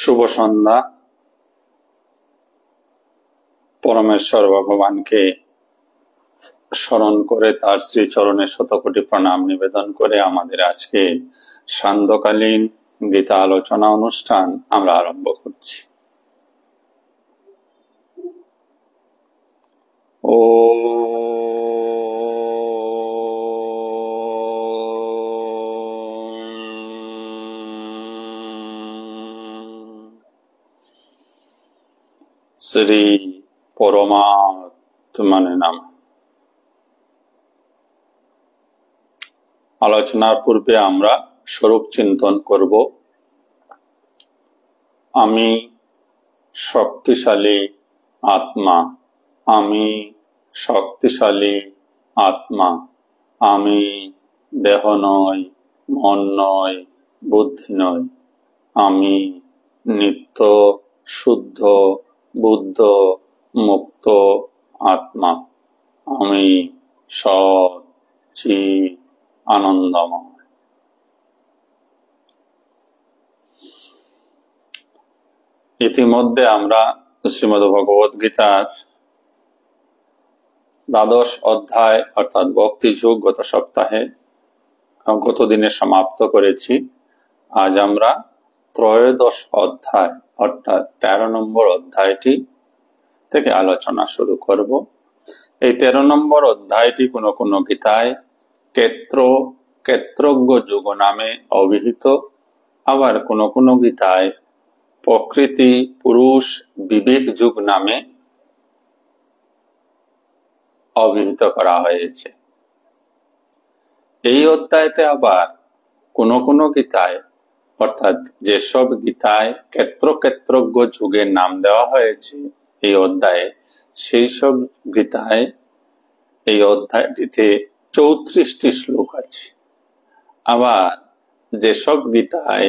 শুভ সন্ধ্যা। পরমেশ্বর ভগবানকে স্মরণ করে তার শ্রীচরণে শতকোটি প্রণাম নিবেদন করে আমাদের আজকে সান্ধ্যকালীন গীতা আলোচনা অনুষ্ঠান আমরা আরম্ভ করছি। ও শ্রী পরমাত্মনে নমঃ। আলোচনার পূর্বে আমরা স্বরূপ চিন্তন করব। আমি শক্তিশালী আত্মা, আমি শক্তিশালী আত্মা, আমি দেহ নয়, মন নয়, বুদ্ধি নয়, আমি নিত্য শুদ্ধ বুদ্ধ মুক্ত আত্মা, আমি সৎ চিৎ আনন্দময়। ইতিমধ্যে আমরা শ্রীমদ্ভগবদ্গীতার দ্বাদশ অধ্যায় অর্থাৎ ভক্তি যোগ গত সপ্তাহে গত দিনে সমাপ্ত করেছি। আজ আমরা ত্রয়োদশ অধ্যায় অর্থাৎ 13 নম্বর অধ্যায়টি থেকে আলোচনা শুরু করব। এই 13 নম্বর অধ্যায়টি কোনো কোনো গীতায় ক্ষেত্রজ্ঞ যুগ নামে অভিহিত, আবার কোনো কোনো গীতায় প্রকৃতি পুরুষ বিবেক যুগ নামে অভিহিত করা হয়েছে। এই অধ্যায়তে আবার কোনো কোনো গীতায় অর্থাৎ যেসব গীতায় ক্ষেত্রজ্ঞ যুগের নাম দেওয়া হয়েছে এই অধ্যায়ে, সেই সব গীতায় এই অধ্যায়টিতে 34টি শ্লোক আছে। আবার যেসব গীতায়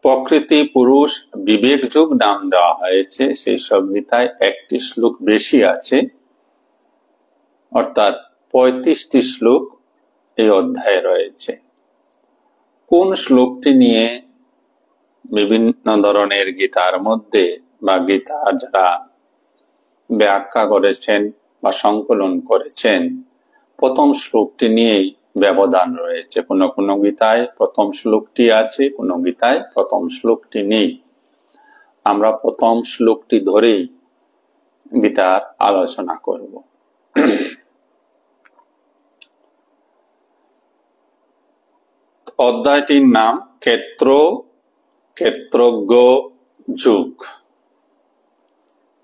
প্রকৃতি পুরুষ বিবেক যুগ নাম দেওয়া হয়েছে সেই সব গীতায় একটি শ্লোক বেশি আছে, অর্থাৎ 35টি শ্লোক এই অধ্যায়ে রয়েছে। কোন শ্লোকটি নিয়ে বিভিন্ন ধরনের গীতার মধ্যে বা গীতার যারা ব্যাখ্যা করেছেন বা সংকলন করেছেন, প্রথম শ্লোকটি নিয়েই ব্যবধান রয়েছে। কোন কোন গীতায় প্রথম শ্লোকটি আছে, কোন গীতায় প্রথম শ্লোকটি নেই। আমরা প্রথম শ্লোকটি ধরেই গীতার আলোচনা করব। অধ্যায়টির নাম ক্ষেত্রজ্ঞ যুগ,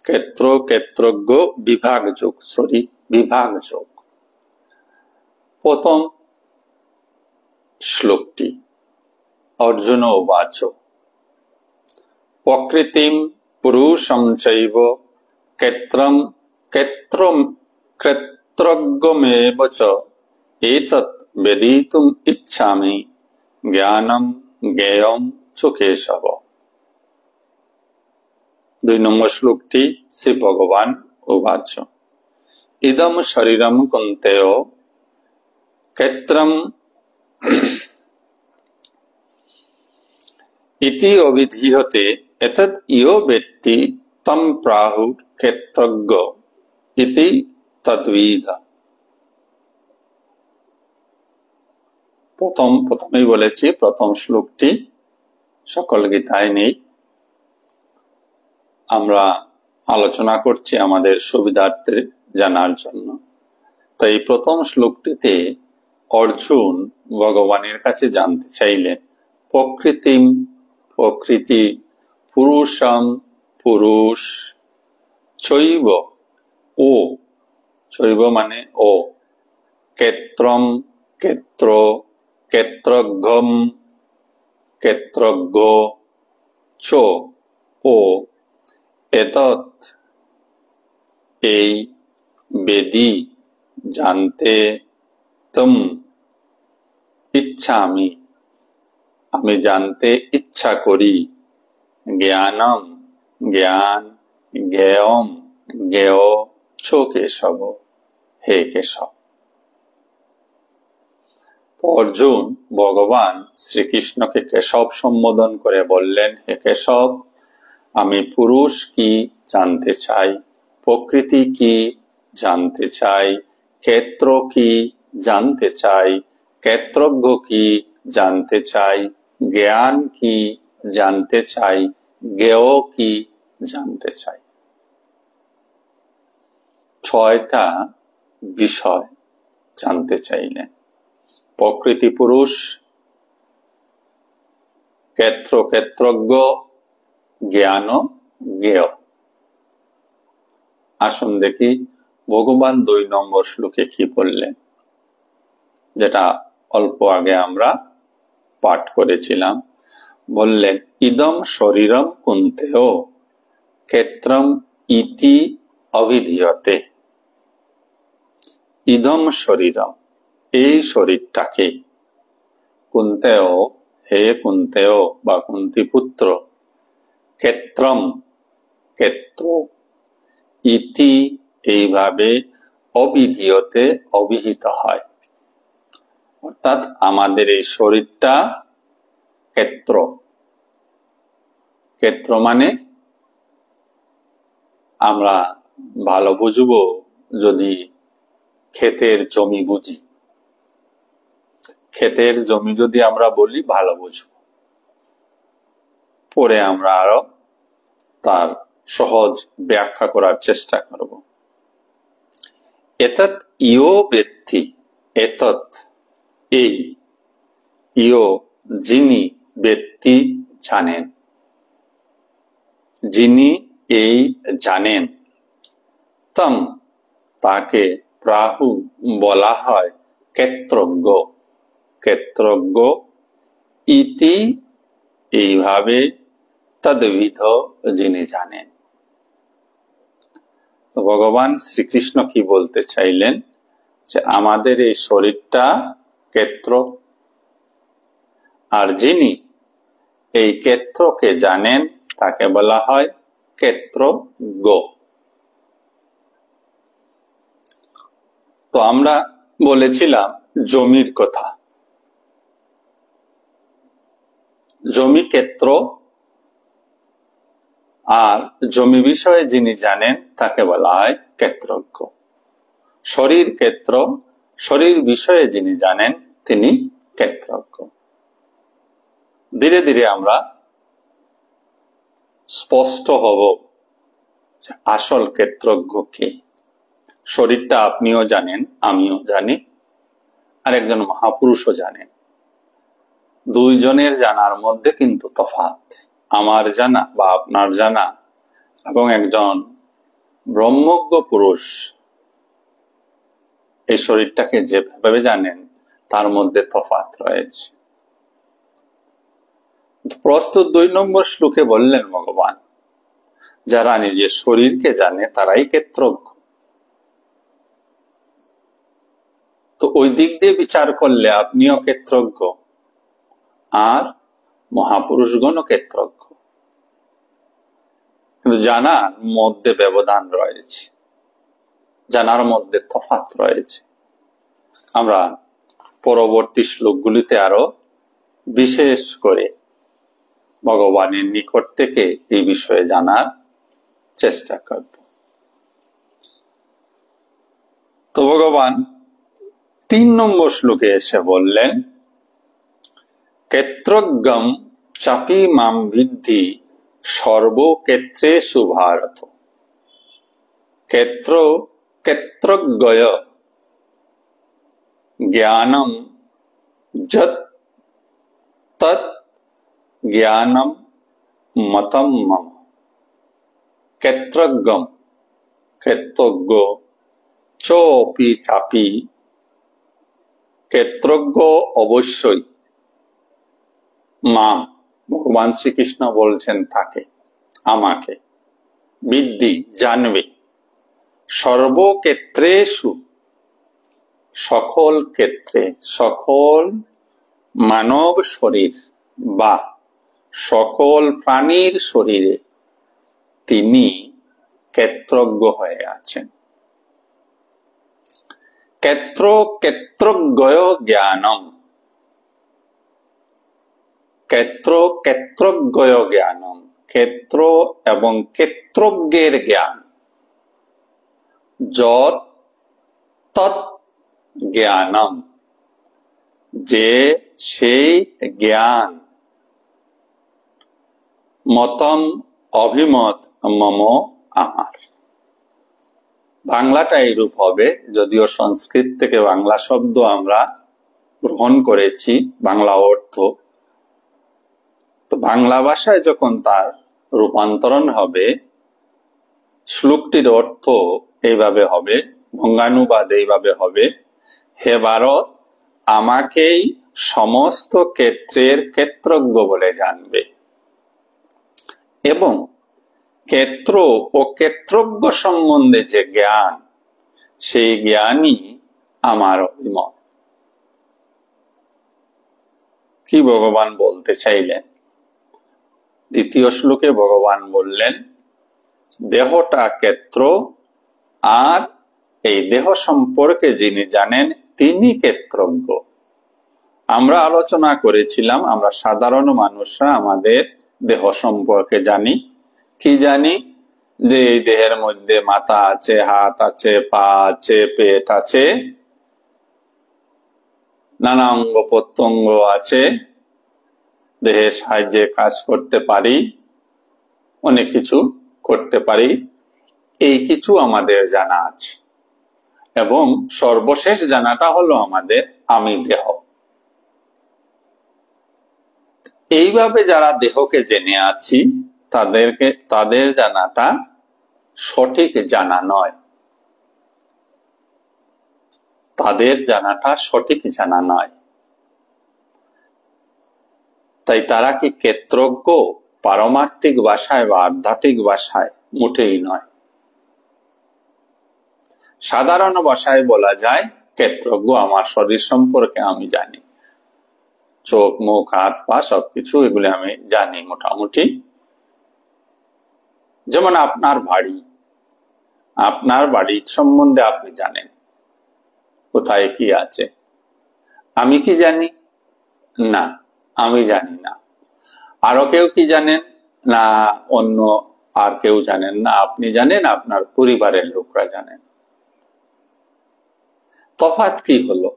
ক্ষেত্রজ্ঞ বিভাগ যুগ, বিভাগ যুগ। প্রথম শ্লোকটি অর্জুন উবাচ প্রকৃতিম পুরুষম চৈব ক্ষেত্রজ্ঞমেব চ এতৎ বেদিতুম ইচ্ছামি জ্ঞানম জ্ঞেয়ম চ কেশব। 2 নম্বর শ্লোকটি শ্রী ভগবান উবাচ ইদম শরীরম কুন্তেয় ক্ষেত্রম ইতি অভিধীয়তে এতদ ইয়ো বেত্তি তম প্রাহুর ক্ষেত্রজ্ঞ ইতি তদ্বিদ। প্রথমেই বলেছি প্রথম শ্লোকটি সকল গীতায় নেই। আমরা আলোচনা করছি আমাদের সুবিধার্থে জানার জন্য। তো এই প্রথম শ্লোকটিতে অর্জুন ভগবানের কাছে জানতে চাইলেন প্রকৃতি পুরুষম পুরুষ চৈব ও, চৈব মানে ও, ক্ষেত্রম ক্ষেত্রজ্ঞম ক্ষেত্রজ্ঞ চ ও এতৎ এই বেদি জানতে তম ইচ্ছামি আমি জানতে ইচ্ছা করি জ্ঞানম জ্ঞান জ্ঞেয়ম জ্ঞেয় ছ কেশব হে কেশব। তো অর্জুন ভগবান শ্রীকৃষ্ণকে কেশব সম্বোধন করে বললেন, হে কেশব, আমি পুরুষ কি জানতে চাই, প্রকৃতি কি জানতে চাই, ক্ষেত্র কি জানতে চাই, ক্ষেত্রজ্ঞ কি জানতে চাই, জ্ঞান কি জানতে চাই, জ্ঞেয় কি জানতে চাই। 6টা বিষয় জানতে চাইলেন। প্রকৃতি পুরুষ, ক্ষেত্র ক্ষেত্রজ্ঞ, জ্ঞান জ্ঞেয়। আসুন দেখি ভগবান 2 নম্বর শ্লোকে কি বললেন, যেটা অল্প আগে আমরা পাঠ করেছিলাম। বললেন, ইদম শরীরম কুন্তেয় ক্ষেত্রম ইতি অভিধীয়তে। ইদম শরীরম, এই শরীরটাকে, কুন্তেয়, হে কুন্তেয় বা কুন্তিপুত্র, ক্ষেত্রম ক্ষেত্র, ইতি এইভাবে, অভিধীয়তে অভিহিত হয়। অর্থাৎ আমাদের এই শরীরটা ক্ষেত্র। ক্ষেত্র মানে আমরা ভালো বুঝবো যদি ক্ষেতের জমি বুঝি। ক্ষেতের জমি যদি আমরা বলি ভালো বুঝবো, পরে আমরা আরো তার সহজ ব্যাখ্যা করার চেষ্টা করব। এতৎ ইয়ো বেত্তি, এতৎ এই, ইয়ো যিনি, বেত্তি জানেন, যিনি এই জানেন, তম তাকে প্রাহু বলা হয় ক্ষেত্রজ্ঞ। ক্ষেত্রজ্ঞ ইতি এইভাবে, তদ্বিধ যিনি জানেন। তো ভগবান শ্রীকৃষ্ণ কি বলতে চাইলেন, যে আমাদের এই শরীরটা ক্ষেত্র, আর যিনি এই ক্ষেত্রকে জানেন তাকে বলা হয় ক্ষেত্রজ্ঞ। তো আমরা বলেছিলাম জমির কথা। জমি ক্ষেত্র, আর জমি বিষয়ে যিনি জানেন তাকে বলা হয় ক্ষেত্রজ্ঞ। শরীর ক্ষেত্র, শরীর বিষয়ে যিনি জানেন তিনি ক্ষেত্রজ্ঞ। ধীরে ধীরে আমরা স্পষ্ট হব আসল ক্ষেত্রজ্ঞ কে। শরীরটা আপনিও জানেন, আমিও জানি, আর একজন মহাপুরুষও জানেন। দুইজনের জানার মধ্যে কিন্তু তফাৎ। আমার জানা বা আপনার জানা এবং একজন ব্রহ্মজ্ঞ পুরুষ এই শরীরটাকে যেভাবে জানেন তার মধ্যে তফাৎ রয়েছে। প্রস্তুত 2 নম্বর শ্লোকে বললেন ভগবান, যারা নিজের শরীরকে জানে তারাই ক্ষেত্রজ্ঞ। তো ওই দিক দিয়ে বিচার করলে আপনিও ক্ষেত্রজ্ঞ, আর মহাপুরুষগণও ক্ষেত্রজ্ঞ। কিন্তু জানার মধ্যে ব্যবধান রয়েছে, জানার মধ্যে তফাৎ রয়েছে। আমরা পরবর্তী শ্লোকগুলিতে আরো বিশেষ করে ভগবানের নিকট থেকে এই বিষয়ে জানার চেষ্টা করব। তো ভগবান 3 নম্বর শ্লোকে এসে বললেন, ক্ষেত্রজ্ঞম চাপি মাম বিদ্ধি সর্বক্ষেত্রেষু ভারত। ক্ষেত্র ক্ষেত্রজ্ঞয় জ্ঞানম যৎ তৎ জ্ঞানম মতম মম। ক্ষেত্রজ্ঞম ক্ষেত্রজ্ঞ, চপি চাপি ক্ষেত্রজ্ঞ অবশ্যই, মাম ভগবান শ্রীকৃষ্ণ বলছেন তাকে, আমাকে, বিদ্ধি জানবে, সর্বক্ষেত্রেষু সকল ক্ষেত্রে, সকল মানব শরীর বা সকল প্রাণীর শরীরে তিনি ক্ষেত্রজ্ঞ হয়ে আছেন। ক্ষেত্র ক্ষেত্রজ্ঞয় জ্ঞানম, ক্ষেত্র ক্ষেত্রজ্ঞয় জ্ঞানম, ক্ষেত্র এবং ক্ষেত্রজ্ঞের জ্ঞান, যৎ তৎ জ্ঞানম, যে সেই জ্ঞান, মতম অভিমত মম আমার। বাংলাটা এইরূপ হবে, যদিও সংস্কৃত থেকে বাংলা শব্দ আমরা গ্রহণ করেছি, বাংলা অর্থ, তো বাংলা ভাষায় যখন তার রূপান্তরণ হবে, শ্লোকটির অর্থ এইভাবে হবে, ভঙ্গানুবাদ এইভাবে হবে, হে ভারত, আমাকেই সমস্ত ক্ষেত্রের ক্ষেত্রজ্ঞ বলে জানবে এবং ক্ষেত্র ও ক্ষেত্রজ্ঞ সম্বন্ধে যে জ্ঞান, সেই জ্ঞানই আমার অভিমত। কি ভগবান বলতে চাইলেন? দ্বিতীয় শ্লোকে ভগবান বললেন, দেহটা ক্ষেত্র, আর এই দেহ সম্পর্কে যিনি জানেন তিনি ক্ষেত্রজ্ঞ। আমরা আলোচনা করেছিলাম, আমরা সাধারণ মানুষরা আমাদের দেহ সম্পর্কে জানি। কি জানি? যে এই দেহের মধ্যে মাথা আছে, হাত আছে, পা আছে, পেট আছে, নানা অঙ্গ প্রত্যঙ্গ আছে, দেহের সাহায্যে কাজ করতে পারি, অনেক কিছু করতে পারি, এই কিছু আমাদের জানা আছে। এবং সর্বশেষ জানাটা হলো আমাদের আমি দেহ। এইভাবে যারা দেহকে জেনে আছি, তাদের জানাটা সঠিক জানা নয়, তাদের জানাটা সঠিক জানা নয়। তাই তারা কি ক্ষেত্রজ্ঞ? পারমার্থিক ভাষায় বা আধ্যাত্মিক ভাষায় মোটেই নয়। সাধারণ ভাষায় বলা যায় ক্ষেত্রজ্ঞ আমার শরীর সম্পর্কে আমি জানি, চোখ, মুখ, হাত, পা সবকিছু এগুলি আমি জানি মোটামুটি। যেমন আপনার বাড়ি, আপনার বাড়ির সম্বন্ধে আপনি জানেন কোথায় কি আছে। আমি কি জানি? না, আমি জানি না। আরো কেউ কি জানেন? না, অন্য আর কেউ জানেন না। আপনি জানেন, আপনার পরিবারের লোকরা জানেন। তফাৎ কি হলো?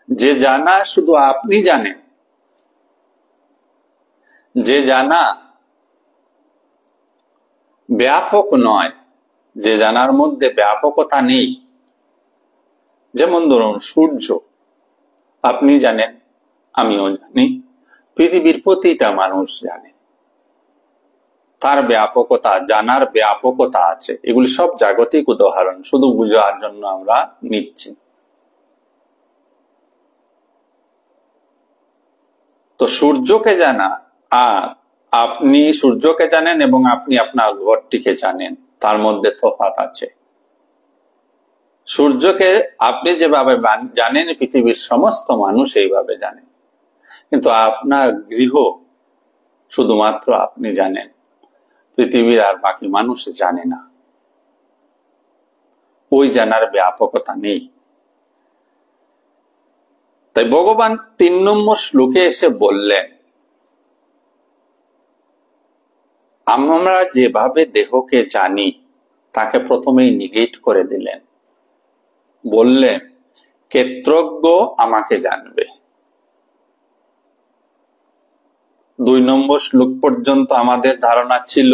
যে জানা শুধু আপনি জানেন, যে জানা ব্যাপক নয়, যে জানার মধ্যে ব্যাপকতা নেই। যেমন ধরুন সূর্য, আপনি জানেন, আমিও জানি, পৃথিবীর প্রতিটা মানুষ জানে, তার ব্যাপকতা, জানার ব্যাপকতা আছে। এগুলি সব জাগতিক উদাহরণ, শুধু বুঝার জন্য আমরা নিচ্ছি। তো সূর্যকে জানা, আর আপনি সূর্যকে জানেন এবং আপনি আপনার ঘরটিকে জানেন, তার মধ্যে তফাৎ আছে। সূর্যকে আপনি যেভাবে জানেন, পৃথিবীর সমস্ত মানুষ এইভাবে জানেন, কিন্তু আপনার গৃহ শুধুমাত্র আপনি জানেন, পৃথিবীর আর বাকি মানুষ জানে না। ওই জানার ব্যাপকতা নেই। তাই ভগবান 3 নম্বর শ্লোকে এসে বললেন, আমরা যেভাবে দেহকে জানি তাকে প্রথমেই নিগেট করে দিলেন, বললেন ক্ষেত্রজ্ঞ আমাকে জানবে। 2 নম্বর শ্লোক পর্যন্ত আমাদের ধারণা ছিল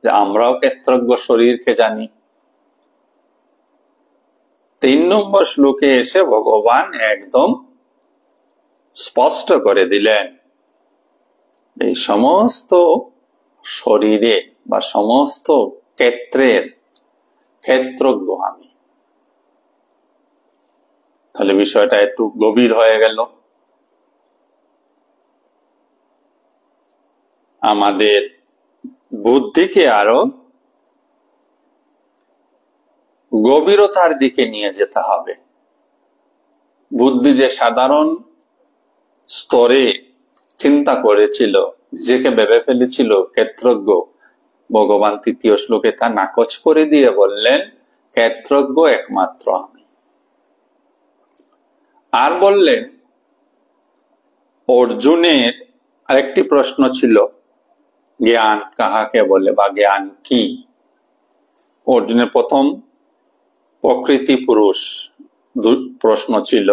যে আমরাও ক্ষেত্রজ্ঞ শরীরকে জানি। 3 নম্বর শ্লোকে এসে ভগবান একদম স্পষ্ট করে দিলেন, এই সমস্ত শরীরে বা সমস্ত ক্ষেত্রের ক্ষেত্রজ্ঞ আমি। তাহলে বিষয়টা একটু গভীর হয়ে গেল। আমাদের বুদ্ধিকে আরো গভীরতার দিকে নিয়ে যেতে হবে। বুদ্ধি যে সাধারণ স্তরে চিন্তা করেছিল, নিজেকে ভেবে ফেলেছিল ক্ষেত্রজ্ঞ, ভগবান 3য় শ্লোকে তা নাকচ করে দিয়ে বললেন ক্ষেত্রজ্ঞ একমাত্র আমি। আর বললেন অর্জুনের আরেকটি প্রশ্ন ছিল, জ্ঞান কাহাকে বলে বা জ্ঞান কি? অর্জুনের প্রথম প্রকৃতি পুরুষ প্রশ্ন ছিল,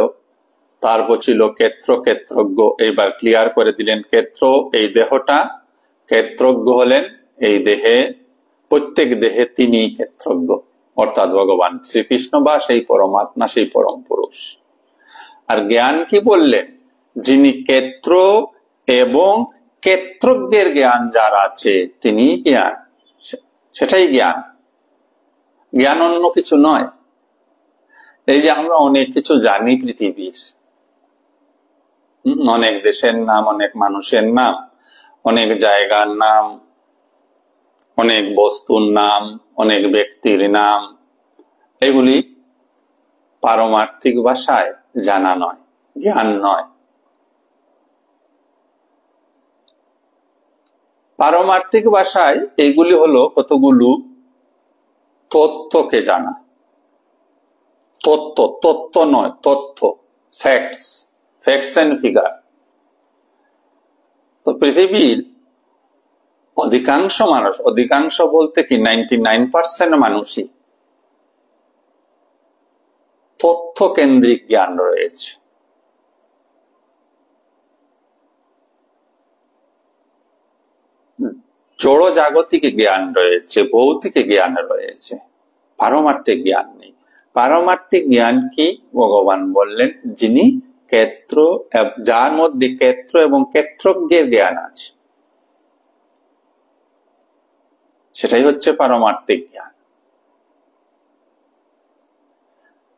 তারপর ছিল ক্ষেত্র ক্ষেত্রজ্ঞ। এইবার ক্লিয়ার করে দিলেন, ক্ষেত্র এই দেহটা, ক্ষেত্রজ্ঞ হলেন এই দেহে, প্রত্যেক দেহে তিনি ক্ষেত্রজ্ঞ, অর্থাৎ ভগবান শ্রীকৃষ্ণ বা সেই পরমাত্মা, সেই পরম পুরুষ। আর জ্ঞান কি বললেন? যিনি ক্ষেত্র এবং ক্ষেত্রজ্ঞের জ্ঞান যার আছে তিনি জ্ঞান, সেটাই জ্ঞান। জ্ঞান অন্য কিছু নয়। এই যে আমরা অনেক কিছু জানি পৃথিবীর, অনেক দেশের নাম, অনেক মানুষের নাম, অনেক জায়গার নাম, অনেক বস্তুর নাম, অনেক ব্যক্তির নাম, এগুলি পারমার্থিক ভাষায় জানা নয়, জ্ঞান নয়। পারমার্থিক ভাষায় এইগুলি হলো কতগুলো তত্ত্বকে জানা। তত্ত্ব, তত্ত্ব নয়, তথ্য, ফ্যাক্টস, ফ্যাক্টস এন্ড ফিগার। তো পৃথিবীর অধিকাংশ মানুষ, অধিকাংশ বলতে কি 99% মানুষই তথ্য কেন্দ্রিক জ্ঞান রয়েছে। জড় জাগতিক জ্ঞান রয়েছে, ভৌতিক জ্ঞান রয়েছে, পারমার্থিক জ্ঞান নেই। পারমার্থিক জ্ঞান কি? ভগবান বললেন, যিনি ক্ষেত্র, যার মধ্যে ক্ষেত্র এবং ক্ষেত্রজ্ঞের জ্ঞান আছে, সেটাই হচ্ছে পারমার্থিক জ্ঞান।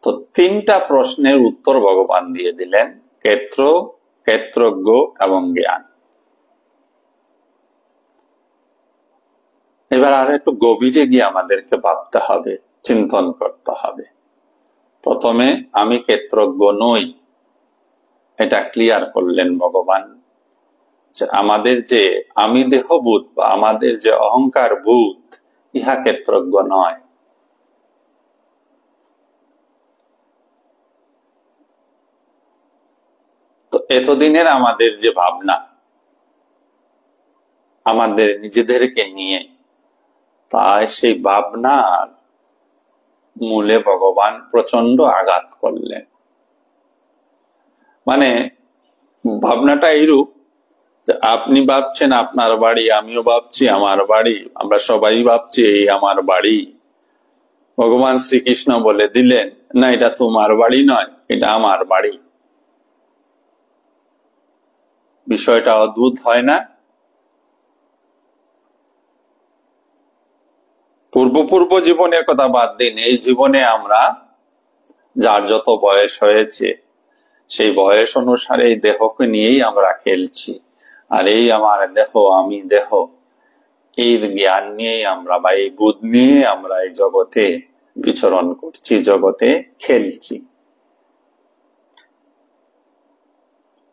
তো তিনটা প্রশ্নের উত্তর ভগবান দিয়ে দিলেন, ক্ষেত্র, ক্ষেত্রজ্ঞ এবং জ্ঞান। এবার আর একটু গভীরে গিয়ে আমাদেরকে ভাবতে হবে, চিন্তন করতে হবে। প্রথমে আমি ক্ষেত্রজ্ঞ নই, এটা ক্লিয়ার করলেন ভগবান, যে আমাদের যে আমি দেহভূত বা আমাদের যে অহংকার ভূত, ইহা ক্ষেত্রজ্ঞ নয়। তো এতদিনের আমাদের যে ভাবনা আমাদের নিজেদেরকে নিয়ে, তাই সেই ভাবনার মূলে ভগবান প্রচন্ড আঘাত করলেন। মানে ভাবনাটা এইরূপ যে আপনি ভাবছেন আপনার বাড়ি, আমিও ভাবছি আমার বাড়ি, আমরা সবাই ভাবছি এই আমার বাড়ি। ভগবান শ্রীকৃষ্ণ বলে দিলেন, না, এটা তোমার বাড়ি নয়, এটা আমার বাড়ি। বিষয়টা অদ্ভুত হয় না? পূর্ব জীবনের কথা বাদ দিন, এই জীবনে আমরা যার যত বয়স হয়েছে সেই বয়স অনুসারে এই দেহকে নিয়েই আমরা খেলছি। আর এই আমার দেহ, আমি দেহ, এই জ্ঞান নিয়েই আমরা বা এই বুধ নিয়ে আমরা এই জগতে বিচরণ করছি, জগতে খেলছি।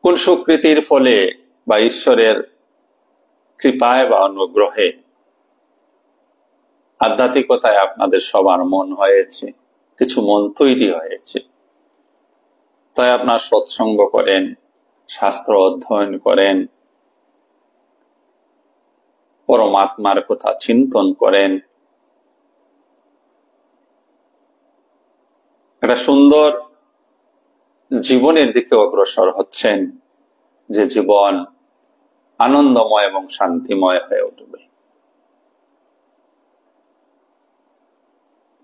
কোন সুকৃতির ফলে বা ঈশ্বরের কৃপায় বা অনুগ্রহে আধ্যাত্মিকতায় আপনাদের সবার মন হয়েছে, কিছু মন তৈরি হয়েছে, তাই আপনার সৎসঙ্গ করেন, শাস্ত্র অধ্যয়ন করেন, পরমাত্মার কথা চিন্তন করেন, একটা সুন্দর জীবনের দিকে অগ্রসর হচ্ছেন, যে জীবন আনন্দময় এবং শান্তিময় হয়ে উঠবে।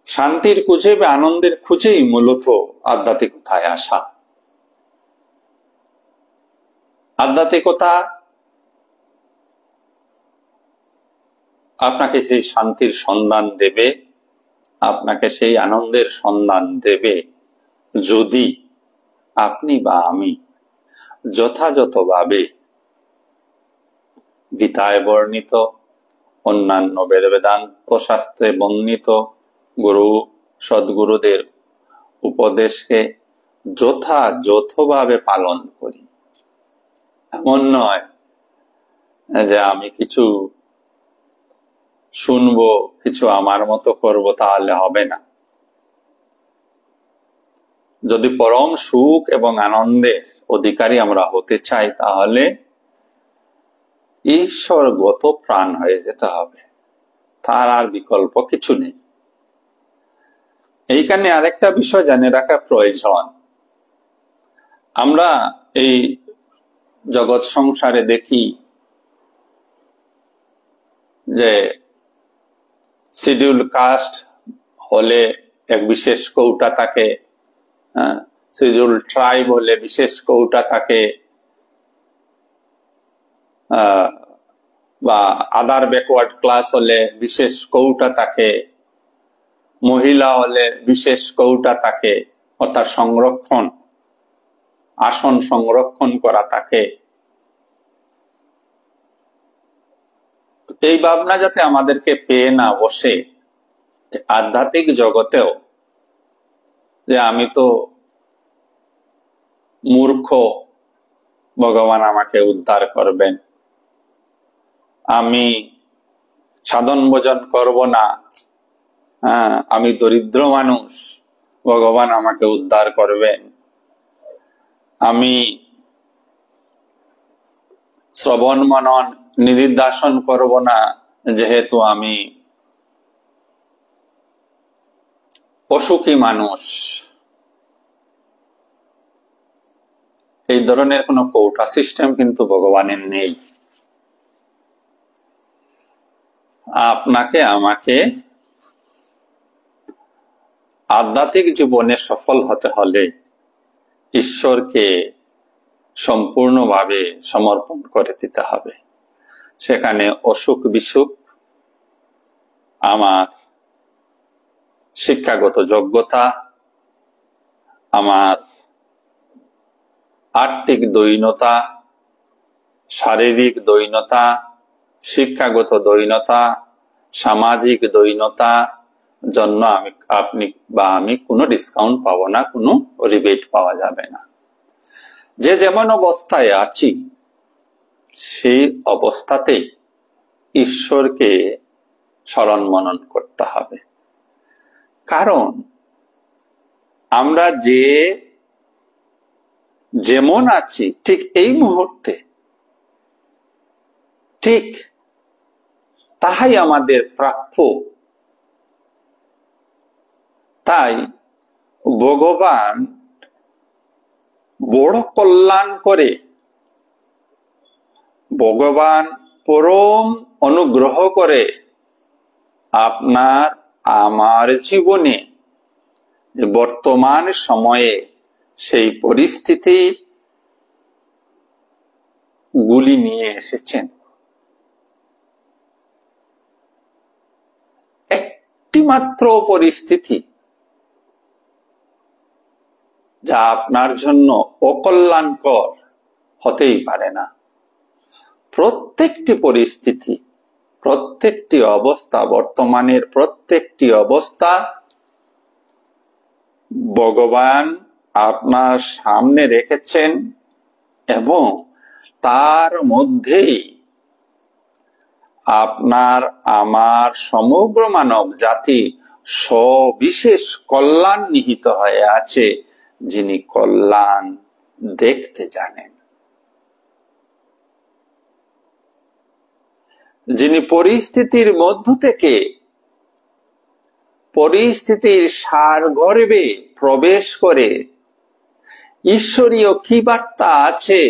শান্তির খুঁজে বা আনন্দের খুঁজেই মূলত আধ্যাত্মিকতায় আসা। আধ্যাত্মিকতা আপনাকে সেই শান্তির সন্ধান দেবে, আপনাকে সেই আনন্দের সন্ধান দেবে, যদি আপনি বা আমি যথাযথভাবে গীতায় বর্ণিত, অন্যান্য বেদ বেদান্ত শাস্ত্রে বর্ণিত গুরু সদ্গুরুদের উপদেশকে যথাযথভাবে পালন করি। এমন নয় যে আমি কিছু শুনবো, কিছু আমার মতো করব, তাহলে হবে না। যদি পরম সুখ এবং আনন্দের অধিকারী আমরা হতে চাই, তাহলে ঈশ্বরগত প্রাণ হয়ে যেতে হবে, তার আর বিকল্প কিছু নেই। এইখানে আরেকটা বিষয় জেনে রাখা প্রয়োজন। আমরা এই জগৎ সংসারে দেখি যে শিডিউল কাস্ট হলে এক বিশেষ কৌটা থাকে, শিডিউল ট্রাইব হলে বিশেষ কৌটা থাকে, বা আদার ব্যাকওয়ার্ড ক্লাস হলে বিশেষ কৌটা থাকে, মহিলা হলে বিশেষ কৌটা থাকে, অর্থাৎ সংরক্ষণ, আসন সংরক্ষণ করা থাকে। এই ভাবনা যাতে আমাদেরকে পেয়ে না বসে আধ্যাত্মিক জগতেও যে আমি তো মূর্খ, ভগবান আমাকে উদ্ধার করবেন, আমি সাধন ভজন করব না, আমি দরিদ্র মানুষ, ভগবান আমাকে উদ্ধার করবেন, আমি শ্রবণ মনন নিদিধ্যাসন করব না, যেহেতু আমি অসুখী মানুষ। এই ধরনের কোন কৌটা সিস্টেম কিন্তু ভগবানের নেই। আপনাকে আমাকে আধ্যাত্মিক জীবনে সফল হতে হলে ঈশ্বরকে সম্পূর্ণভাবে সমর্পণ করে দিতে হবে। সেখানে অসুখ বিসুখ, আমার শিক্ষাগত যোগ্যতা, আমার আর্থিক দৈন্যতা, শারীরিক দৈন্যতা, শিক্ষাগত দৈন্যতা, সামাজিক দৈন্যতা জন্য আপনি বা আমি কোনো ডিসকাউন্ট পাবো না, কোনো রিবেট পাওয়া যাবে না। যে যেমন অবস্থায় আছি সেই অবস্থাতে ঈশ্বরকে স্মরণ মনন করতে হবে। কারণ আমরা যেমন আছি ঠিক এই মুহূর্তে ঠিক তাহাই আমাদের প্রাপ্য। তাই ভগবান বড় কল্যাণ করে, ভগবান পরম অনুগ্রহ করে আপনার আমার জীবনে বর্তমান সময়ে সেই পরিস্থিতির গুলি নিয়ে এসেছেন। একটি মাত্র পরিস্থিতি যা আপনার জন্য অকল্যাণকর হতেই পারে না। প্রত্যেকটি পরিস্থিতি, প্রত্যেকটি অবস্থা, বর্তমানের প্রত্যেকটি অবস্থা ভগবান আপনার সামনে রেখেছেন এবং তার মধ্যেই আপনার আমার সমগ্র মানব জাতি সবিশেষ কল্যাণ নিহিত হয়ে আছে, যিনি কল্যাণ দেখতে জানেন, যিনি পরিস্থিতির মধ্য থেকে পরিস্থিতির সারগর্ভে প্রবেশ করে ঈশ্বরীয় কি বার্তা আছে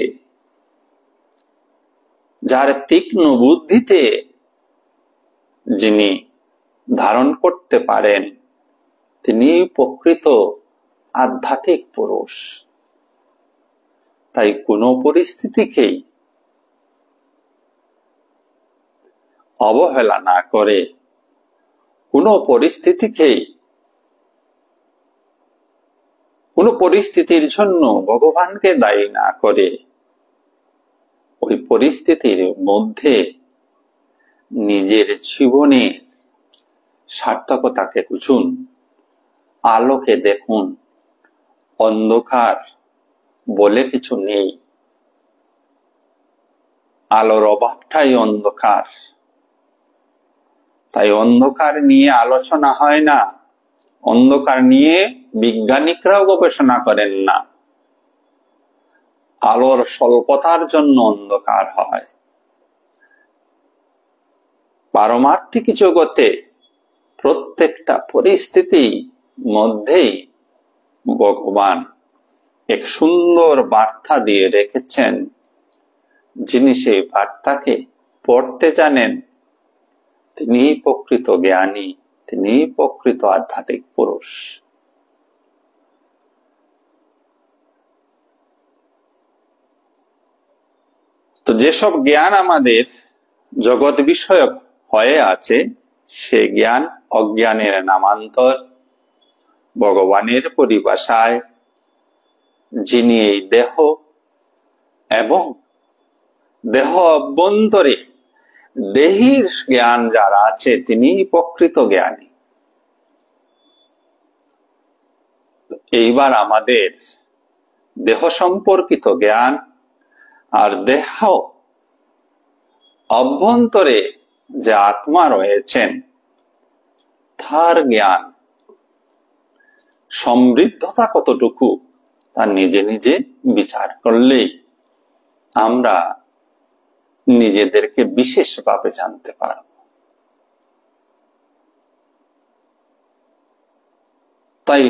যার তীক্ষ্ণ বুদ্ধিতে যিনি ধারণ করতে পারেন, তিনি প্রকৃত আধ্যাত্মিক পুরুষ। তাই কোনো পরিস্থিতিকেই অবহেলা না করে, কোনো পরিস্থিতিকেই কোনো পরিস্থিতির জন্য ভগবানকে দায়ী না করে ওই পরিস্থিতির মধ্যে নিজের জীবনে সার্থকতাকে খুঁজুন, আলোকে দেখুন। অন্ধকার বলে কিছু নেই, আলোর অভাবটাই অন্ধকার। তাই অন্ধকার নিয়ে আলোচনা হয় না, অন্ধকার নিয়ে বিজ্ঞানিকরাও গবেষণা করেন না। আলোর স্বল্পতার জন্য অন্ধকার হয়, পারমার্থিক জগতে প্রত্যেকটা পরিস্থিতি মধ্যেই ভগবান এক সুন্দর বার্তা দিয়ে রেখেছেন। যিনি সেই বার্তাকে পড়তে জানেন, তিনি প্রকৃত জ্ঞানী, তিনি প্রকৃত আধ্যাত্মিক পুরুষ। তো যেসব জ্ঞান আমাদের জগৎ বিষয়ক হয়ে আছে, সে জ্ঞান অজ্ঞানের নামান্তর। ভগবানের পরিভাষায় যিনি এই দেহ এবং দেহ অভ্যন্তরে দেহীর জ্ঞান যারা আছে, তিনি প্রকৃত জ্ঞানী। এইবার আমাদের দেহ সম্পর্কিত জ্ঞান আর দেহ অভ্যন্তরে যে আত্মা রয়েছেন তার জ্ঞান সমৃদ্ধতা কতটুকু তা নিজে নিজে বিচার করলেই আমরা নিজেদেরকে বিশেষভাবে জানতে পারব। তাই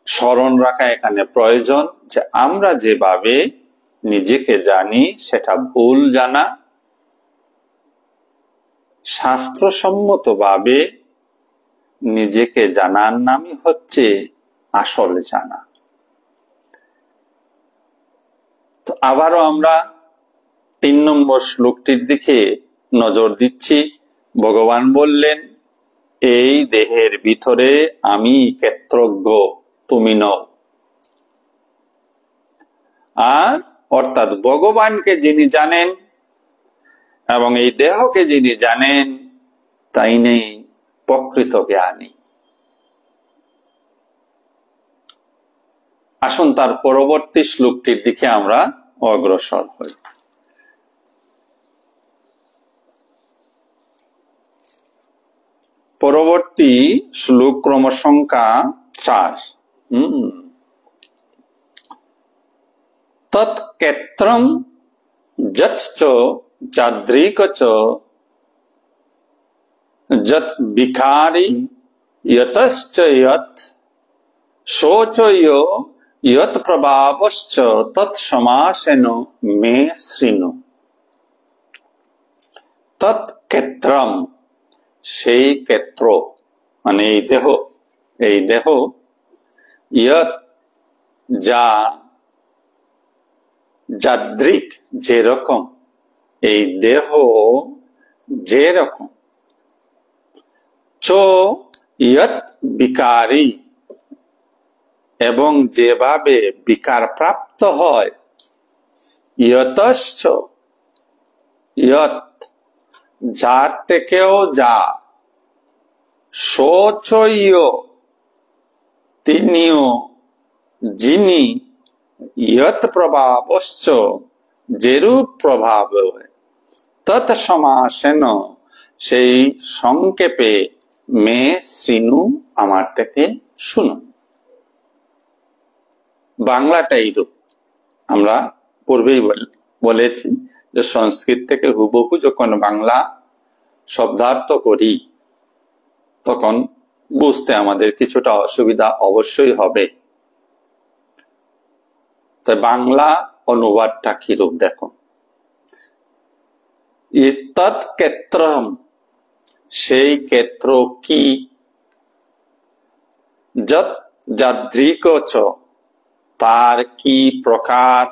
স্মরণ রাখা এখানে প্রয়োজন যে আমরা যেভাবে নিজেকে জানি সেটা ভুল জানা, শাস্ত্রসম্মতভাবে নিজেকে জানার নামই হচ্ছে আসল জানা। তো আবারও আমরা 3 নম্বর শ্লোকটির দিকে নজর দিচ্ছি। ভগবান বললেন, এই দেহের ভিতরে আমি ক্ষেত্রজ্ঞ, তুমি নও। আর অর্থাৎ ভগবানকে যিনি জানেন এবং এই দেহকে যিনি জানেন, তাই নেই প্রকৃত জ্ঞানী। আসুন তার পরবর্তী শ্লোকটির দিকে আমরা অগ্রসর হই। পরবর্তী শ্লোক ক্রমসংখ্যা 4। তৎক্ষেত্রম যৎ যাদৃক চ যৎ বিকারি যতশ্চ যৎ শোচয় যৎ প্রভাবশ্চ তৎসমাসেন মে শৃণু। তৎক্ষেত্রম, সেই ক্ষেত্র মানে এই দেহ যৎ, যা, যাদৃক যেরকম, এই দেহ যেরকম, চ যৎ বিকারী, এবং যেভাবে বিকার প্রাপ্ত হয়, যতশ্চ যৎ, যার থেকেও যা, শোচয়, তিনিও, যিনি, যৎ প্রভাবশ্চ, যেরূপ প্রভাব, তৎসমাসেন, সেই সংক্ষেপে, মে শৃণু, আমার থেকে শুনুন। বাংলাটা এইরূপ। আমরা পূর্বেই বলেছি যে সংস্কৃত থেকে হুবহু যখন বাংলা শব্দার্থ করি তখন বুঝতে আমাদের কিছুটা অসুবিধা অবশ্যই হবে। তাই বাংলা অনুবাদটা কিরূপ দেখো। তৎক্ষেত্রম, সেই ক্ষেত্র কি, যৎ যাদৃক চ, তার কি প্রকার,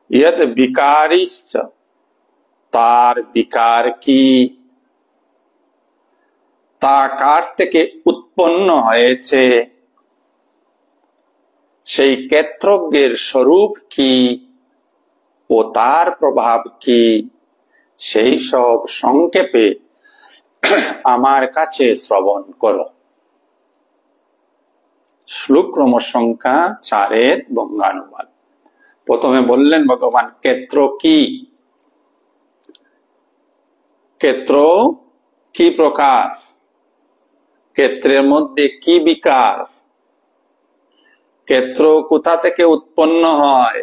যৎ বিকারিশ্চ, তার বিকার কি, তা কার থেকে উৎপন্ন হয়েছে, সেই ক্ষেত্রজ্ঞের স্বরূপ কি ও তার প্রভাব কি, সেই সব সংক্ষেপে আমার কাছে শ্রবণ করো। শ্লোক ক্রমসংখ্যা 4 বঙ্গানুবাদ। প্রথমে বললেন ভগবান ক্ষেত্র কি, ক্ষেত্র কি প্রকার, ক্ষেত্রের মধ্যে কি বিকার, ক্ষেত্র কোথা থেকে উৎপন্ন হয়।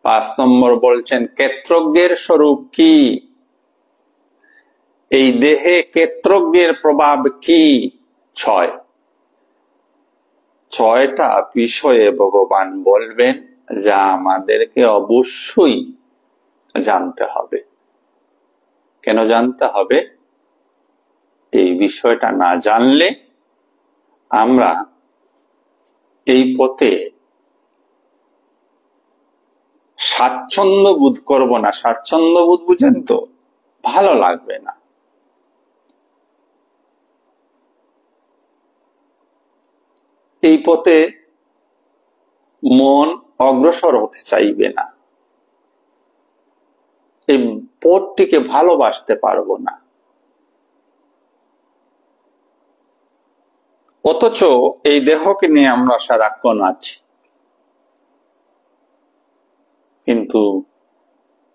5 নম্বর বলছেন ক্ষেত্রজ্ঞের স্বরূপ কি, এই দেহে ক্ষেত্রজ্ঞের প্রভাব কি? ছয়টা বিষয়ে ভগবান বলবেন, যা আমাদেরকে অবশ্যই জানতে হবে। কেন জানতে হবে? এই বিষয়টা না জানলে আমরা এই পথে স্বাচ্ছন্দ্য বোধ করব না। স্বাচ্ছন্দ্য বোধ বুঝেন তো? ভালো লাগবে না। এই পথে মন অগ্রসর হতে চাইবে না। এই পথটিকে ভালোবাসতে পারবো না। অথচ এই দেহকে নিয়ে আমরা সারাক্ষণ আছি, কিন্তু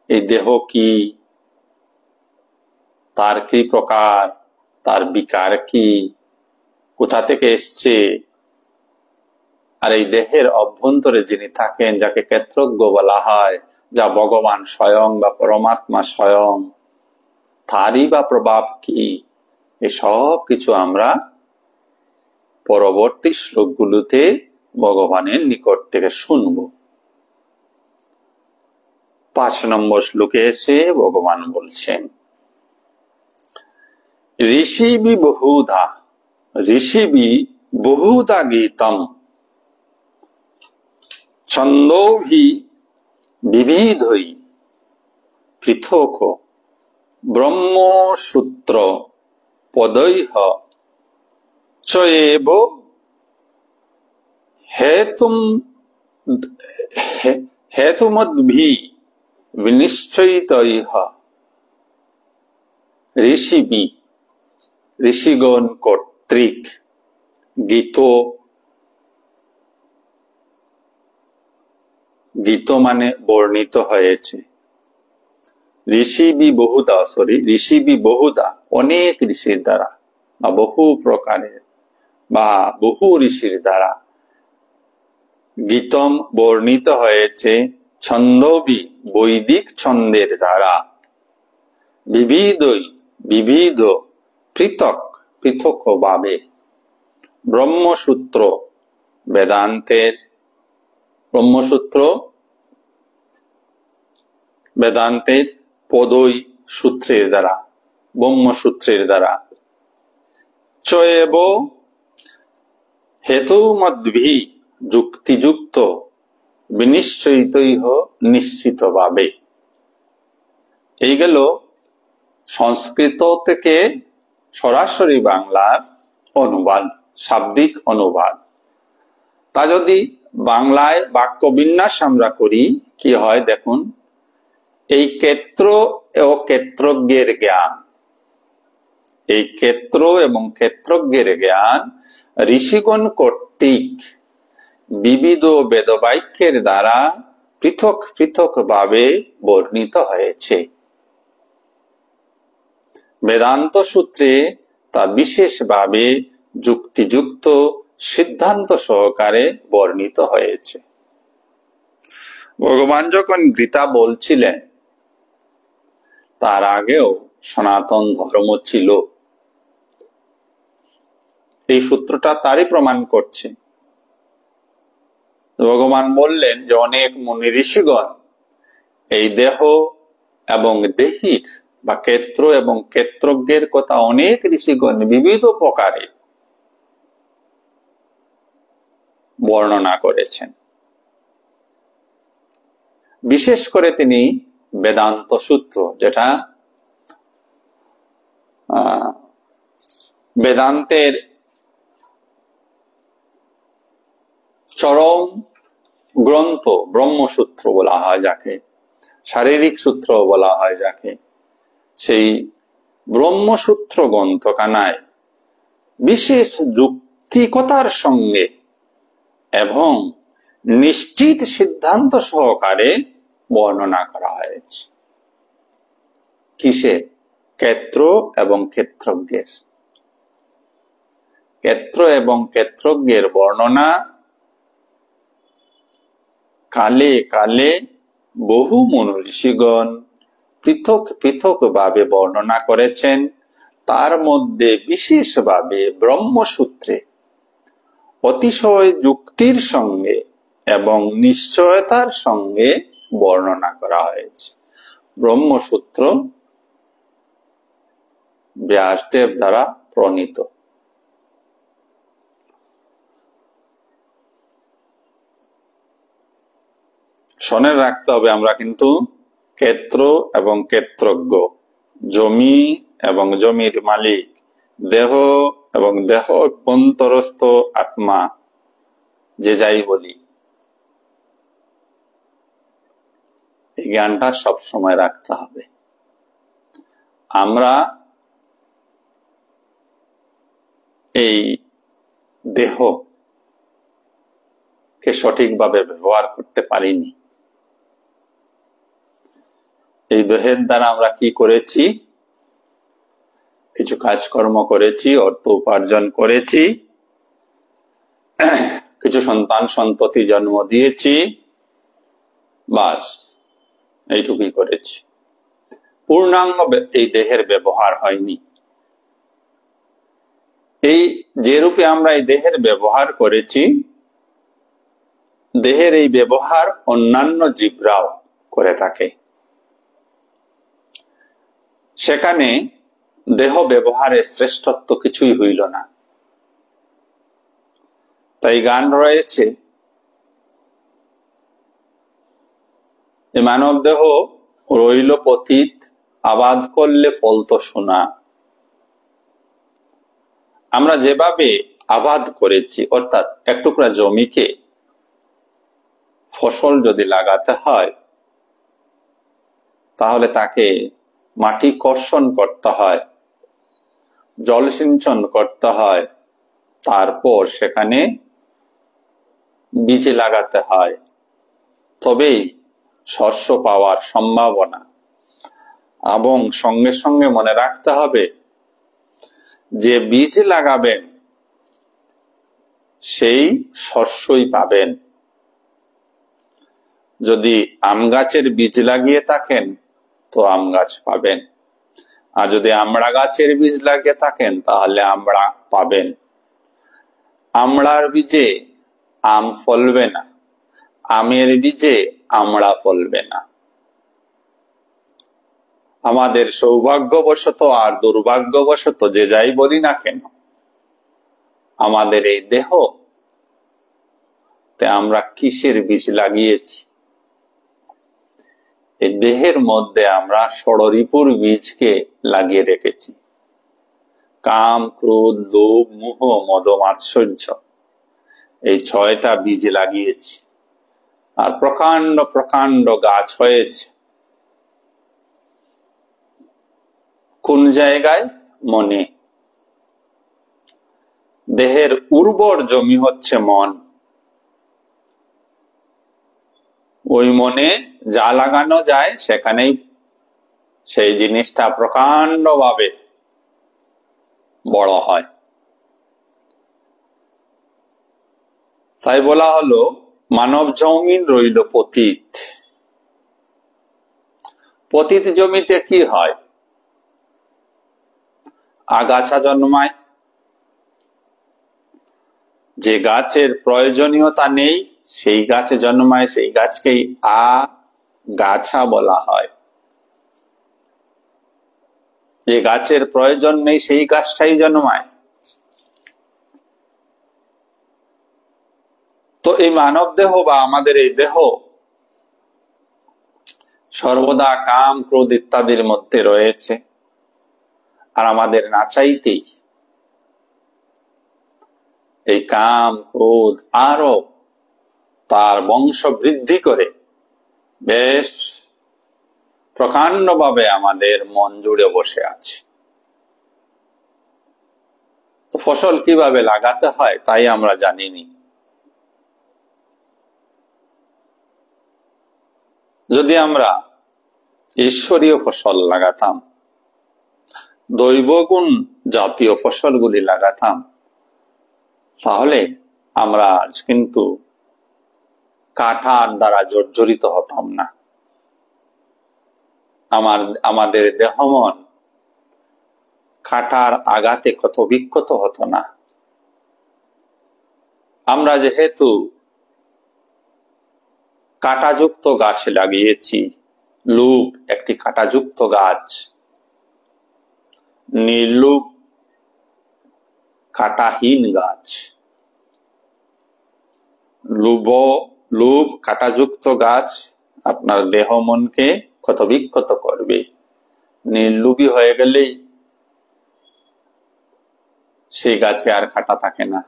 এই দেহ কি, তার কি প্রকার, তার বিকার কি, কোথা থেকে এসছে, আর এই দেহের অভ্যন্তরে যিনি থাকেন, যাকে ক্ষেত্রজ্ঞ বলা হয়, যা ভগবান স্বয়ং বা পরমাত্মা স্বয়ং, তারই বা প্রভাব কি, এসব কিছু আমরা পরবর্তী শ্লোকগুলোতে ভগবানের নিকট থেকে শুনব। 5 নম্বর শ্লোকে এসে ভগবান বলছেন, ঋষিবি বহুধা গীতম ছন্দোভি বিবিধৈ পৃথক ব্রহ্মসূত্র পদৈঃ চৈব হেতুমদ্ভি বিনিশ্চয়িতৈঃ। ঋষিবি, ঋষিগণ কর্তৃক, গীত, গীত মানে বর্ণিত হয়েছে। ঋষিবি বহুধা অনেক ঋষির দ্বারা, বা বহু প্রকারের বা বহু ঋষির দ্বারা, গীতম বর্ণিত হয়েছে, ছন্দবি বৈদিক ছন্দের দ্বারা, বিবিধ পৃথক পৃথক ভাবে, ব্রহ্মসূত্র বেদান্তের, পদৈ সূত্রের দ্বারা, ব্রহ্মসূত্রের দ্বারা, চৈব হেতুমদ্ভি যুক্তিযুক্ত, বিনিশ্চয়িতৈঃ নিশ্চিত ভাবে। এই গেল সংস্কৃত থেকে সরাসরি বাংলার অনুবাদ, শাব্দিক অনুবাদ। তা যদি বাংলায় বাক্য বিন্যাস আমরা করি, কি হয় দেখুন। এই ক্ষেত্র ও ক্ষেত্রজ্ঞের জ্ঞান, এই ক্ষেত্র এবং ক্ষেত্রজ্ঞের জ্ঞান ঋষিগণ কর্তৃক বিবিধ বেদবাক্যের দ্বারা পৃথক পৃথক ভাবে বর্ণিত হয়েছে। বেদান্ত সূত্রে তা বিশেষভাবে যুক্তিযুক্ত সিদ্ধান্ত সহকারে বর্ণিত হয়েছে। ভগবান যখন গীতা বলছিলেন, তার আগেও সনাতন ধর্ম ছিল। এই সূত্রটা তারই প্রমাণ করছে। ভগবান বললেন যে অনেক মুনি ঋষিগণ এই দেহ এবং দেহির বা ক্ষেত্র এবং ক্ষেত্রজ্ঞের কথা অনেক ঋষিগণ বিবিধ প্রকারে বর্ণনা করেছেন। বিশেষ করে তিনি বেদান্ত সূত্র, যেটা বেদান্তের চরম গ্রন্থ, ব্রহ্মসূত্র বলা হয় যাকে, শারীরিক সূত্র বলা হয় যাকে, সেই ব্রহ্মসূত্র গ্রন্থখানায় বিশেষ যুক্তিকতার সঙ্গে এবং নিশ্চিত সিদ্ধান্ত সহকারে বর্ণনা করা হয়েছে। কিসে? ক্ষেত্র এবং ক্ষেত্রজ্ঞের। ক্ষেত্র এবং ক্ষেত্রজ্ঞের বর্ণনা কালে কালে বহু মুনি ঋষিগণ পৃথক পৃথক ভাবে বর্ণনা করেছেন, তার মধ্যে বিশেষভাবে ব্রহ্মসূত্রে অতিশয় যুক্তির সঙ্গে এবং নিশ্চয়তার সঙ্গে বর্ণনা করা হয়েছে। ব্রহ্মসূত্র ব্যাসদেব দ্বারা প্রণীত। শুনে রাখতে হবে, আমরা কিন্তু ক্ষেত্র এবং ক্ষেত্রজ্ঞ, জমি এবং জমির মালিক, দেহ এবং দেহ অভ্যন্তরস্থ আত্মা যে যাই বলি, এই জ্ঞানটা সব সময় রাখতে হবে। আমরা এই দেহকে সঠিকভাবে ব্যবহার করতে পারিনি। এই দেহের দ্বারা আমরা কি করেছি? কিছু কাজকর্ম করেছি, অর্থ উপার্জন করেছি, কিছু সন্তান সন্ততি জন্ম দিয়েছি, বাস এইটুকুই করেছি। পূর্ণাঙ্গ এই দেহের ব্যবহার হয়নি। এই যে রূপে আমরা এই দেহের ব্যবহার করেছি, দেহের এই ব্যবহার অন্যান্য জীবরাও করে থাকে। সেখানে দেহ ব্যবহারের শ্রেষ্ঠত্ব কিছুই হইল না। তাই গান রয়েছে, মানব দেহ রইল পতিত, আবাদ করলে ফলতো সোনা। আমরা যেভাবে আবাদ করেছি, অর্থাৎ এক টুকরা জমিকে ফসল যদি লাগাতে হয়, তাহলে তাকে মাটি কর্ষণ করতে হয়, জলসিঞ্চন করতে হয়, তারপর সেখানে বীজ লাগাতে হয়, তবেই শস্য পাওয়ার সম্ভাবনা। এবং সঙ্গে সঙ্গে মনে রাখতে হবে যে বীজ লাগাবেন সেই শস্যই পাবেন। যদি আম গাছের বীজ লাগিয়ে থাকেন তো আম গাছ পাবেন, আর যদি আমড়া গাছের বীজ লাগিয়ে থাকেন তাহলে আমড়া পাবেন। আমড়ার বীজে আম ফলবে না, আমের বীজে আমড়া ফলবে না। আমাদের সৌভাগ্যবশত আর দুর্ভাগ্যবশত যে যাই বলি না কেন, আমাদের এই দেহ তে আমরা কিসের বীজ লাগিয়েছি? এই দেহের মধ্যে আমরা ষড়রিপুর বীজকে লাগিয়ে রেখেছি। কাম, ক্রোধ, লোভ, মোহ, মদ, মাৎসর্য, এই 6টা বীজ লাগিয়েছি, আর প্রকাণ্ড প্রকাণ্ড গাছ হয়েছে। কোন জায়গায়? মনে। দেহের উর্বর জমি হচ্ছে মন। ওই মনে যা লাগানো যায় সেখানেই সেই জিনিসটা প্রকাণ্ড ভাবে বড় হয়। তাই বলা হলো মানব জমিন রইল পতিত। পতিত জমিতে কি হয়? আগাছা জন্মায়। যে গাছের প্রয়োজনীয়তা নেই সেই গাছে জন্মায়, সেই গাছকেই আগাছা বলা হয়। যে গাছের প্রয়োজন নেই সেই গাছটাই জন্মায়। তো এই মানব দেহ বা আমাদের এই দেহ সর্বদা কাম, ক্রোধ ইত্যাদির মধ্যে রয়েছে, আর আমাদের না চাইতেই এই কাম, ক্রোধ আরো তার বংশ বৃদ্ধি করে বেশ প্রকাণ্ড ভাবে আমাদের মন জুড়ে বসে আছে। তো ফসল কিভাবে লাগাতে হয় তাই আমরা জানিনি। যদি আমরা ঈশ্বরীয় ফসল লাগাতাম, দৈবগুণ জাতীয় ফসলগুলি লাগাতাম, তাহলে আমরা আজ কিন্তু কাঁটার দ্বারা জর্জরিত হতাম না। আমাদের দেহমন কাঁটার আঘাতে ক্ষত বিক্ষত হতো না। আমরা যেহেতু কাঁটাযুক্ত গাছ লাগিয়েছি, লুব একটি কাঁটাযুক্ত গাছ, নির্লুভ কাঁটাহীন গাছ। লুভ কাঁটাযুক্ত গাছ আপনার দেহ মনকে ক্ষতবিক্ষত করবে। নির্লুভী হয়ে গেলেই সেই গাছে আর কাঁটা থাকে না।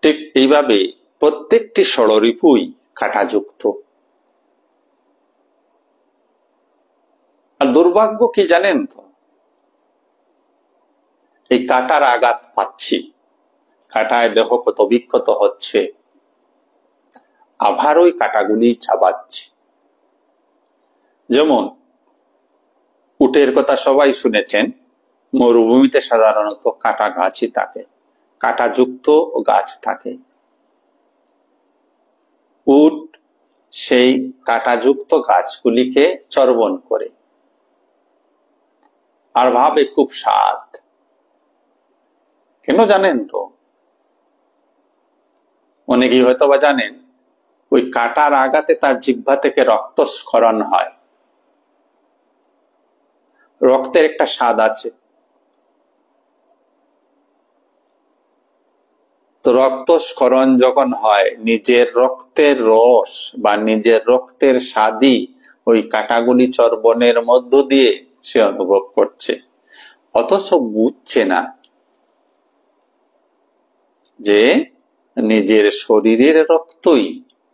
ঠিক এইভাবে প্রত্যেকটি ষড়রিপুই কাঁটাযুক্ত। আর দুর্ভাগ্য কি জানেন তো, এই কাঁটার আঘাত পাচ্ছি, কাঁটায় দেহ ক্ষতবিক্ষত হচ্ছে, আবার ওই কাঁটাগুলি চাবাচ্ছি। যেমন উটের কথা সবাই শুনেছেন, মরুভূমিতে সাধারণত কাঁটা গাছই থাকে, কাঁটাযুক্ত গাছ থাকে। উট সেই কাঁটাযুক্ত গাছগুলিকে চর্বণ করে আর ভাবে খুব স্বাদ। কেন জানেন তো? অনেকেই হয়তো বা জানেন, ওই কাঁটার আঘাতে তার জিহ্বা থেকে রক্তস্খলন হয়। রক্তের একটা স্বাদ আছে, তো রক্তস্খলন যখন হয়, নিজের রক্তের রস বা নিজের রক্তের স্বাদই ওই কাঁটাগুলি চর্বণের মধ্য দিয়ে সে অনুভব করছে, অথচ বুঝছে না যে নিজের শরীরের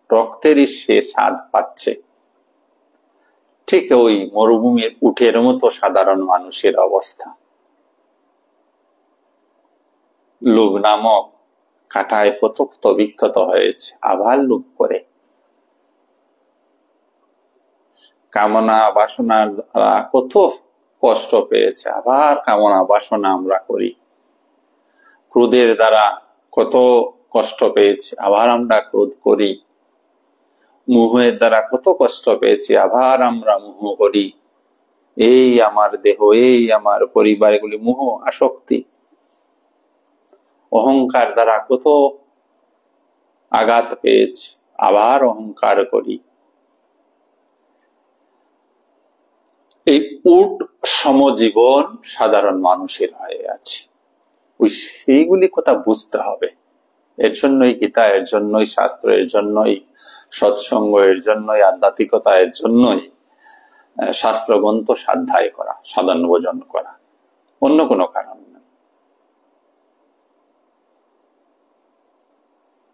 রক্তেরই সে স্বাদ পাচ্ছে। ঠিক ওই মরুভূমির উটের মতো সাধারণ মানুষের অবস্থা। লোভ নামক কাঁটায় প্রতক্ত বিক্ষত হয়েছে, আবার লোভ করে। কামনা বাসনার দ্বারা কত কষ্ট পেয়েছে, আবার কামনা বাসনা আমরা করি। ক্রোধের দ্বারা কত কষ্ট পেয়েছি, আবার আমরা ক্রোধ করি। মোহের দ্বারা কত কষ্ট পেয়েছি, আবার আমরা মোহ করি। এই আমার দেহ, এই আমার পরিবার, এগুলি মোহ আসক্তি। অহংকার দ্বারা কত আঘাত পেয়েছি, আবার অহংকার করি। এই উট সমজীবন সাধারণ মানুষের হয়ে আছে। ওই সেইগুলি কথা বুঝতে হবে। এর জন্যই গীতা, এর জন্যই শাস্ত্র, এর জন্যই সৎসঙ্গ, এর জন্যই আধ্যাত্মিকতা, এর জন্যই শাস্ত্রগ্রন্থ সাধ্যায় করা, সাধন ভোজন করা, অন্য কোনো কারণ নেই।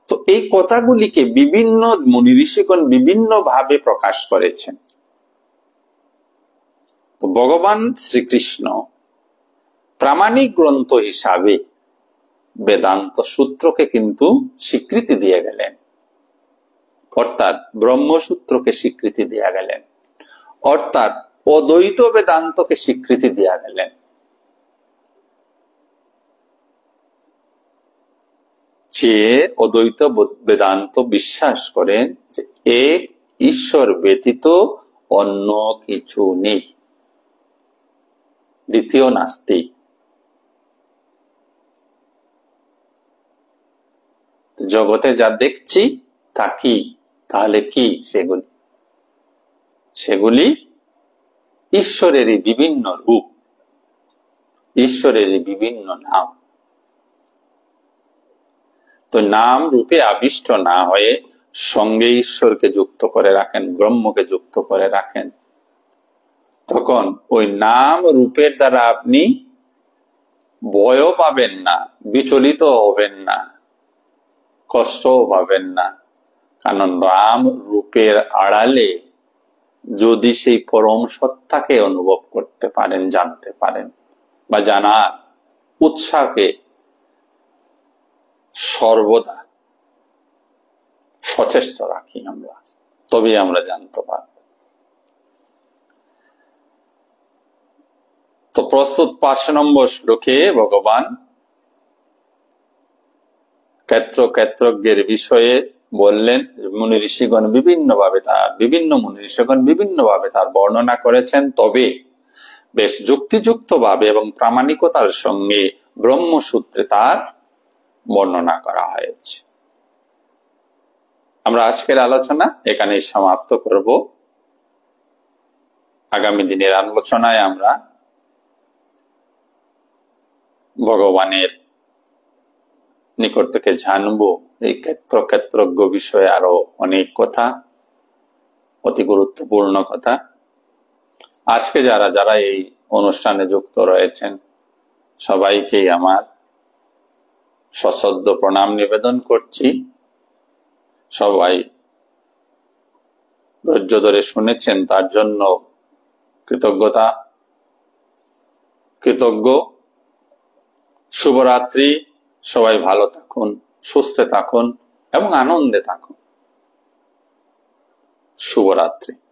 তো এই কথাগুলিকে বিভিন্ন মুনি ঋষিগণ বিভিন্ন ভাবে প্রকাশ করেছেন। তো ভগবান শ্রীকৃষ্ণ প্রামাণিক গ্রন্থ হিসাবে বেদান্ত সূত্রকে কিন্তু স্বীকৃতি দিয়ে গেলেন, অর্থাৎ ব্রহ্মসূত্রকে স্বীকৃতি দিয়ে গেলেন, অর্থাৎ অদ্বৈত বেদান্তকে স্বীকৃতি দিয়ে গেলেন। যে অদ্বৈত বেদান্ত বিশ্বাস করেন যে এক ঈশ্বর ব্যতীত অন্য কিছু নেই, দ্বিতীয় নাস্তি। জগতে যা দেখছি তা কি? তাহলে কি সেগুলি? সেগুলি ঈশ্বরেরই বিভিন্ন রূপ, ঈশ্বরেরই বিভিন্ন নাম। তো নাম রূপে আবিষ্ট না হয়ে সঙ্গে ঈশ্বরকে যুক্ত করে রাখেন, ব্রহ্মকে যুক্ত করে রাখেন, তখন ওই নাম রূপের দ্বারা আপনি ভয়ও পাবেন না, বিচলিত হবেন না, কষ্টও পাবেন না। কারণ নাম রূপের আড়ালে যদি সেই পরম সত্তাকে অনুভব করতে পারেন, জানতে পারেন, বা জানার উৎসাহকে সর্বদা সচেষ্ট রাখি আমরা, তবে আমরা জানতে পারব। তো প্রস্তুত 5 নম্বর শ্লোকে ভগবান ক্ষেত্রজ্ঞের বিষয়ে বললেন। মুনি ঋষিগণ বিভিন্ন মুনি ঋষিগণ বিভিন্নভাবে তার বর্ণনা করেছেন, তবে বেশ যুক্তিযুক্ত ভাবে এবং প্রামাণিকতার সঙ্গে ব্রহ্মসূত্রে তার বর্ণনা করা হয়েছে। আমরা আজকের আলোচনা এখানেই সমাপ্ত করব। আগামী দিনের আলোচনায় আমরা ভগবানের নিকট থেকে জানবো এই ক্ষেত্রজ্ঞ বিষয়ে আরো অনেক কথা, অতি গুরুত্বপূর্ণ কথা। আজকে যারা যারা এই অনুষ্ঠানে যুক্ত রয়েছেন সবাইকেই আমার সশ্রদ্ধ প্রণাম নিবেদন করছি। সবাই ধৈর্য ধরে শুনেছেন, তার জন্য কৃতজ্ঞ। শুভরাত্রি। সবাই ভালো থাকুন, সুস্থ থাকুন এবং আনন্দে থাকুন। শুভরাত্রি।